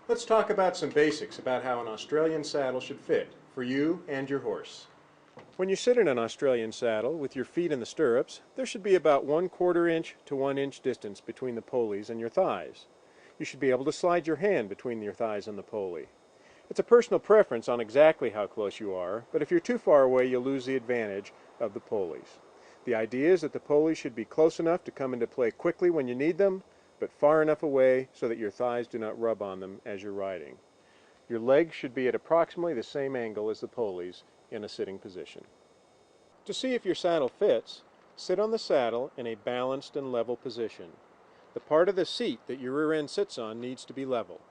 Let's talk about some basics about how an Australian saddle should fit for you and your horse. When you sit in an Australian saddle with your feet in the stirrups, there should be about 1/4 inch to 1 inch distance between the pulleys and your thighs. You should be able to slide your hand between your thighs and the pulley. It's a personal preference on exactly how close you are, but if you're too far away, you'll lose the advantage of the pulleys. The idea is that the pulleys should be close enough to come into play quickly when you need them, but far enough away so that your thighs do not rub on them as you're riding. Your legs should be at approximately the same angle as the pulleys in a sitting position. To see if your saddle fits, sit on the saddle in a balanced and level position. The part of the seat that your rear end sits on needs to be level.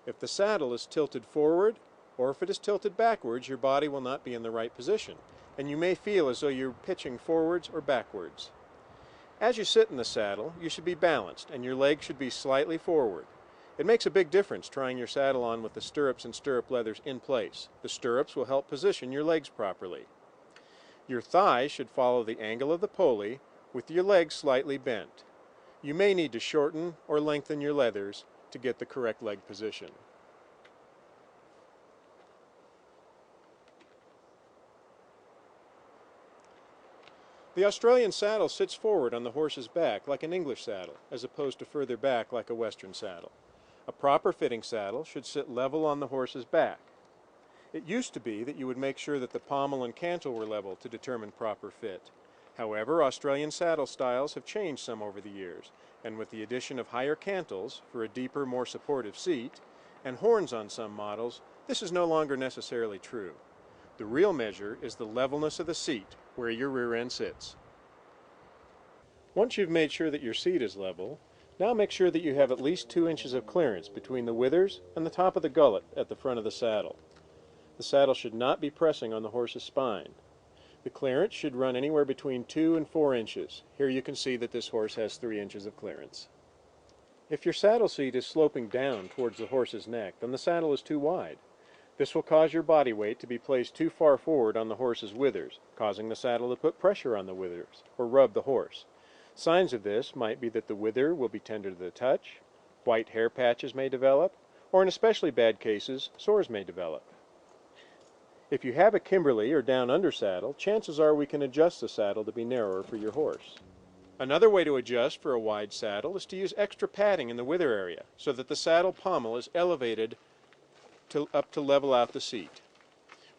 If the saddle is tilted forward, or if it is tilted backwards, your body will not be in the right position, and you may feel as though you're pitching forwards or backwards. As you sit in the saddle, you should be balanced, and your legs should be slightly forward. It makes a big difference trying your saddle on with the stirrups and stirrup leathers in place. The stirrups will help position your legs properly. Your thighs should follow the angle of the pulley with your legs slightly bent. You may need to shorten or lengthen your leathers to get the correct leg position. The Australian saddle sits forward on the horse's back like an English saddle, as opposed to further back like a Western saddle. A proper fitting saddle should sit level on the horse's back. It used to be that you would make sure that the pommel and cantle were level to determine proper fit. However, Australian saddle styles have changed some over the years, and with the addition of higher cantles for a deeper, more supportive seat, and horns on some models, this is no longer necessarily true. The real measure is the levelness of the seat where your rear end sits. Once you've made sure that your seat is level, now make sure that you have at least 2 inches of clearance between the withers and the top of the gullet at the front of the saddle. The saddle should not be pressing on the horse's spine. The clearance should run anywhere between 2 and 4 inches. Here you can see that this horse has 3 inches of clearance. If your saddle seat is sloping down towards the horse's neck, then the saddle is too wide. This will cause your body weight to be placed too far forward on the horse's withers, causing the saddle to put pressure on the withers, or rub the horse. Signs of this might be that the wither will be tender to the touch, white hair patches may develop, or in especially bad cases, sores may develop. If you have a Kimberley or down under saddle, chances are we can adjust the saddle to be narrower for your horse. Another way to adjust for a wide saddle is to use extra padding in the wither area so that the saddle pommel is elevated up to level out the seat.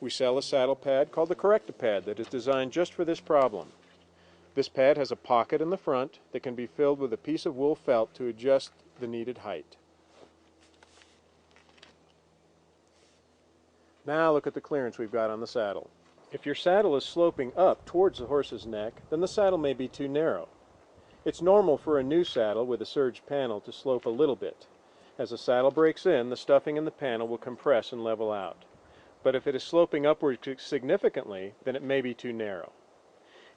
We sell a saddle pad called the Correct-A-Pad that is designed just for this problem. This pad has a pocket in the front that can be filled with a piece of wool felt to adjust the needed height. Now look at the clearance we've got on the saddle. If your saddle is sloping up towards the horse's neck, then the saddle may be too narrow. It's normal for a new saddle with a surged panel to slope a little bit. As the saddle breaks in, the stuffing in the panel will compress and level out. But if it is sloping upward significantly, then it may be too narrow.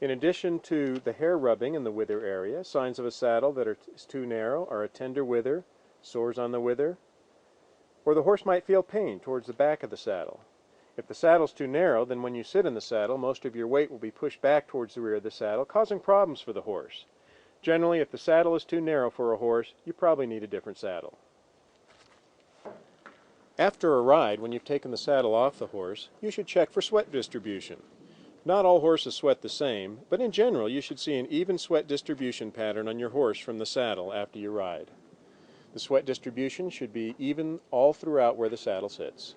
In addition to the hair rubbing in the wither area, signs of a saddle that is too narrow are a tender wither, sores on the wither, or the horse might feel pain towards the back of the saddle. If the saddle is too narrow, then when you sit in the saddle, most of your weight will be pushed back towards the rear of the saddle, causing problems for the horse. Generally, if the saddle is too narrow for a horse, you probably need a different saddle. After a ride, when you've taken the saddle off the horse, you should check for sweat distribution. Not all horses sweat the same, but in general you should see an even sweat distribution pattern on your horse from the saddle after you ride. The sweat distribution should be even all throughout where the saddle sits.